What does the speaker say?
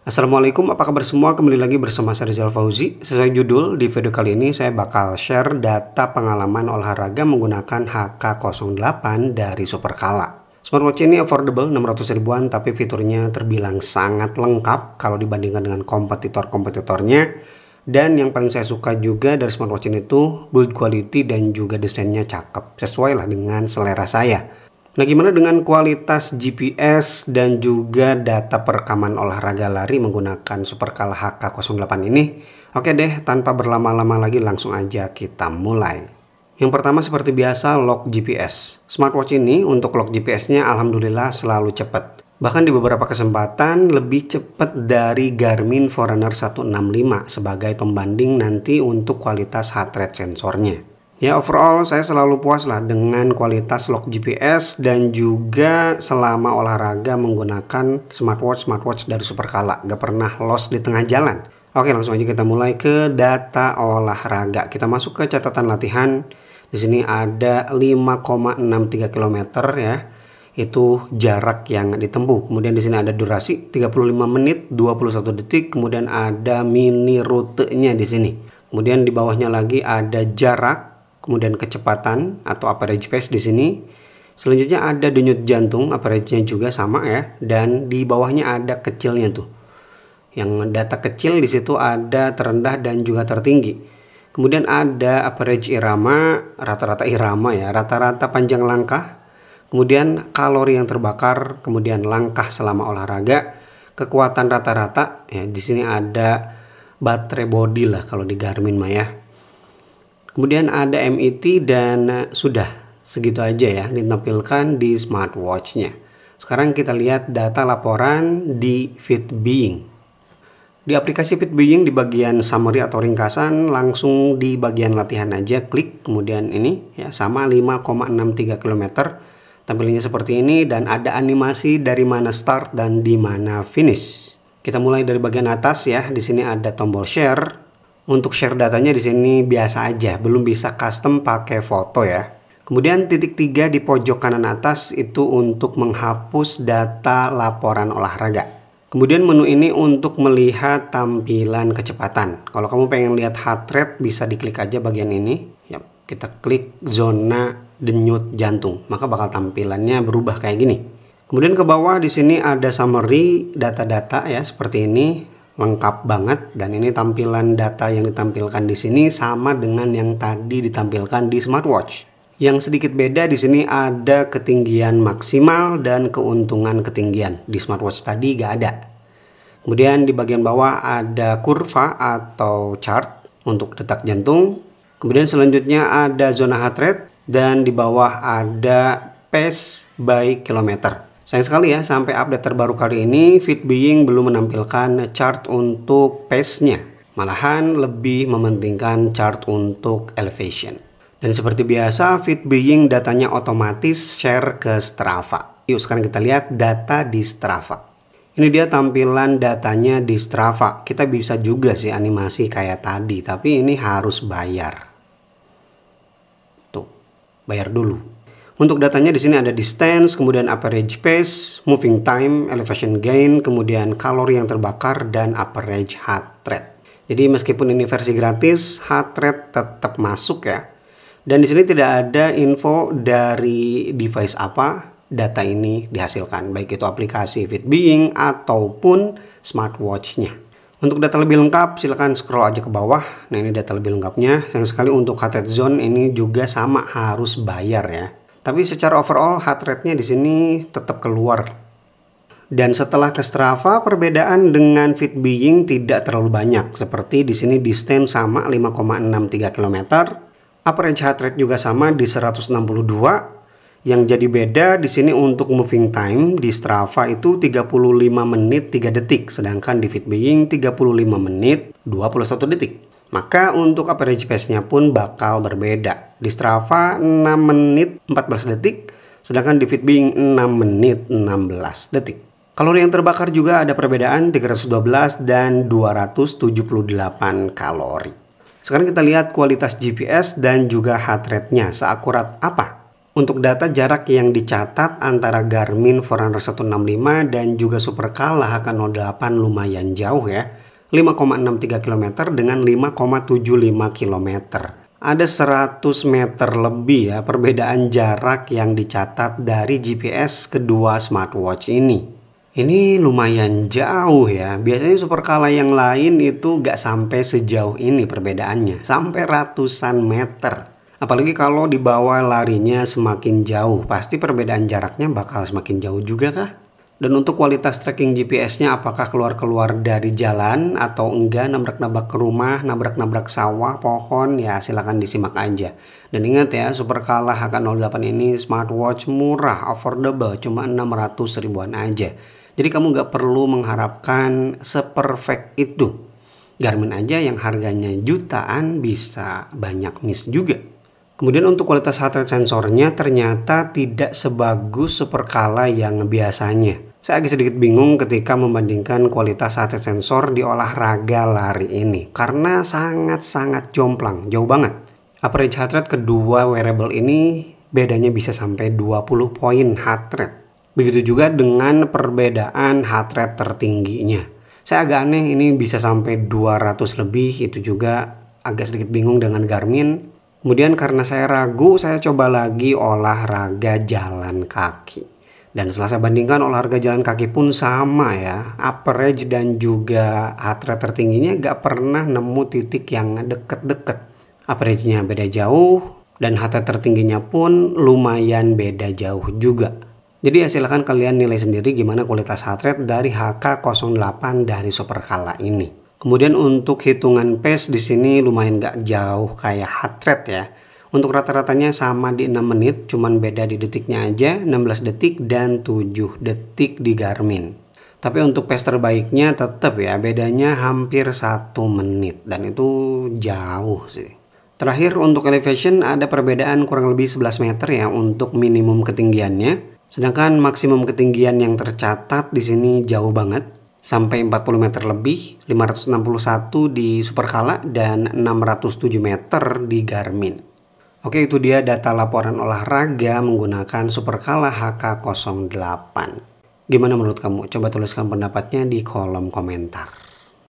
Assalamualaikum, apa kabar semua? Kembali lagi bersama saya Rizal Fauzi. Sesuai judul, di video kali ini saya bakal share data pengalaman olahraga menggunakan HK08 dari Superkala. Smartwatch ini affordable 600 ribuan, tapi fiturnya terbilang sangat lengkap kalau dibandingkan dengan kompetitor-kompetitornya. Dan yang paling saya suka juga dari smartwatch ini tuh build quality dan juga desainnya cakep. Sesuai lah dengan selera saya. Nah, gimana dengan kualitas GPS dan juga data perekaman olahraga lari menggunakan Superkala HK08 ini? Oke deh, tanpa berlama-lama lagi langsung aja kita mulai. Yang pertama seperti biasa, lock GPS. Smartwatch ini untuk lock GPS-nya alhamdulillah selalu cepat. Bahkan di beberapa kesempatan lebih cepat dari Garmin Forerunner 165 sebagai pembanding nanti untuk kualitas heart rate sensornya. Ya, overall saya selalu puas lah dengan kualitas lock GPS dan juga selama olahraga menggunakan smartwatch dari Superkala. Gak pernah lost di tengah jalan. Oke, langsung aja kita mulai ke data olahraga. Kita masuk ke catatan latihan. Di sini ada 5,63 km ya. Itu jarak yang ditempuh. Kemudian di sini ada durasi 35 menit 21 detik. Kemudian ada mini rutenya di sini. Kemudian di bawahnya lagi ada jarak. Kemudian kecepatan atau average pace di sini. Selanjutnya ada denyut jantung, average-nya juga sama ya. Dan di bawahnya ada kecilnya tuh. Yang data kecil di situ ada terendah dan juga tertinggi. Kemudian ada average irama, rata-rata irama ya, rata-rata panjang langkah. Kemudian kalori yang terbakar, kemudian langkah selama olahraga, kekuatan rata-rata ya. Di sini ada baterai body lah kalau di Garmin mah ya. Kemudian ada MET dan sudah segitu aja ya ditampilkan di smartwatch-nya. Sekarang kita lihat data laporan di Fitbeing. Di aplikasi Fitbeing di bagian summary atau ringkasan langsung di bagian latihan aja klik. Kemudian ini ya sama 5,63 km. Tampilannya seperti ini dan ada animasi dari mana start dan di mana finish. Kita mulai dari bagian atas ya. Di sini ada tombol share. Untuk share datanya di sini biasa aja, belum bisa custom pakai foto ya. Kemudian titik 3 di pojok kanan atas itu untuk menghapus data laporan olahraga. Kemudian menu ini untuk melihat tampilan kecepatan. Kalau kamu pengen lihat heart rate bisa diklik aja bagian ini. Ya, kita klik zona denyut jantung, maka bakal tampilannya berubah kayak gini. Kemudian ke bawah di sini ada summary data-data ya seperti ini. Lengkap banget dan ini tampilan data yang ditampilkan di sini sama dengan yang tadi ditampilkan di smartwatch. Yang sedikit beda di sini ada ketinggian maksimal dan keuntungan ketinggian. Di smartwatch tadi gak ada. Kemudian di bagian bawah ada kurva atau chart untuk detak jantung. Kemudian selanjutnya ada zona heart rate dan di bawah ada pace by kilometer. Sayang sekali ya, sampai update terbaru kali ini Fitbeing belum menampilkan chart untuk pace-nya. Malahan lebih mementingkan chart untuk elevation. Dan seperti biasa, Fitbeing datanya otomatis share ke Strava. Yuk sekarang kita lihat data di Strava. Ini dia tampilan datanya di Strava. Kita bisa juga sih animasi kayak tadi, tapi ini harus bayar. Tuh, bayar dulu. Untuk datanya di sini ada distance, kemudian average pace, moving time, elevation gain, kemudian kalori yang terbakar dan average heart rate. Jadi meskipun ini versi gratis, heart rate tetap masuk ya. Dan di sini tidak ada info dari device apa data ini dihasilkan, baik itu aplikasi Fitbeing ataupun smartwatch-nya. Untuk data lebih lengkap silahkan scroll aja ke bawah. Nah, ini data lebih lengkapnya. Sayang sekali untuk heart rate zone ini juga sama harus bayar ya. Tapi secara overall heart rate-nya di sini tetap keluar. Dan setelah ke Strava, perbedaan dengan Fitbeing tidak terlalu banyak. Seperti di sini distance sama 5,63 km. Average heart rate juga sama di 162. Yang jadi beda di sini untuk moving time di Strava itu 35 menit 3 detik. Sedangkan di Fitbeing 35 menit 21 detik. Maka untuk average pace-nya pun bakal berbeda. Di Strava 6 menit 14 detik, sedangkan di Fitbeing 6 menit 16 detik. Kalori yang terbakar juga ada perbedaan 312 dan 278 kalori. Sekarang kita lihat kualitas GPS dan juga heart rate-nya seakurat apa. Untuk data jarak yang dicatat antara Garmin Forerunner 165 dan juga Supercala HK08 lumayan jauh ya. 5,63 km dengan 5,75 km. Ada 100 meter lebih ya perbedaan jarak yang dicatat dari GPS kedua smartwatch ini. Ini lumayan jauh ya. Biasanya Supercala yang lain itu gak sampai sejauh ini perbedaannya. Sampai ratusan meter. Apalagi kalau dibawa larinya semakin jauh. Pasti perbedaan jaraknya bakal semakin jauh juga kah? Dan untuk kualitas tracking GPS-nya apakah keluar-keluar dari jalan atau enggak, nabrak-nabrak ke rumah, nabrak-nabrak sawah, pohon, ya silahkan disimak aja. Dan ingat ya, Supercala HK08 ini smartwatch murah, affordable, cuma 600 ribuan aja. Jadi kamu nggak perlu mengharapkan seperfect itu. Garmin aja yang harganya jutaan bisa banyak miss juga. Kemudian untuk kualitas heart rate sensornya ternyata tidak sebagus Supercala yang biasanya. Saya agak sedikit bingung ketika membandingkan kualitas heart rate sensor di olahraga lari ini. Karena sangat-sangat jomplang, jauh banget. Average heart rate kedua wearable ini bedanya bisa sampai 20 poin heart rate. Begitu juga dengan perbedaan heart rate tertingginya. Saya agak aneh ini bisa sampai 200 lebih, itu juga agak sedikit bingung dengan Garmin. Kemudian karena saya ragu, saya coba lagi olahraga jalan kaki. Dan setelah saya bandingkan olahraga jalan kaki pun sama ya. Average dan juga heart rate tertingginya gak pernah nemu titik yang deket-deket. Average-nya beda jauh dan heart rate tertingginya pun lumayan beda jauh juga. Jadi ya silahkan kalian nilai sendiri gimana kualitas heart rate dari HK08 dari Supercala ini. Kemudian untuk hitungan pace di sini lumayan gak jauh kayak heart rate ya. Untuk rata-ratanya sama di 6 menit, cuman beda di detiknya aja, 16 detik dan 7 detik di Garmin. Tapi untuk pace terbaiknya tetap ya, bedanya hampir 1 menit dan itu jauh sih. Terakhir untuk elevation ada perbedaan kurang lebih 11 meter ya untuk minimum ketinggiannya. Sedangkan maksimum ketinggian yang tercatat di sini jauh banget. Sampai 40 meter lebih, 561 di Supercala dan 607 meter di Garmin. Oke, itu dia data laporan olahraga menggunakan Supercala HK08. Gimana menurut kamu? Coba tuliskan pendapatnya di kolom komentar.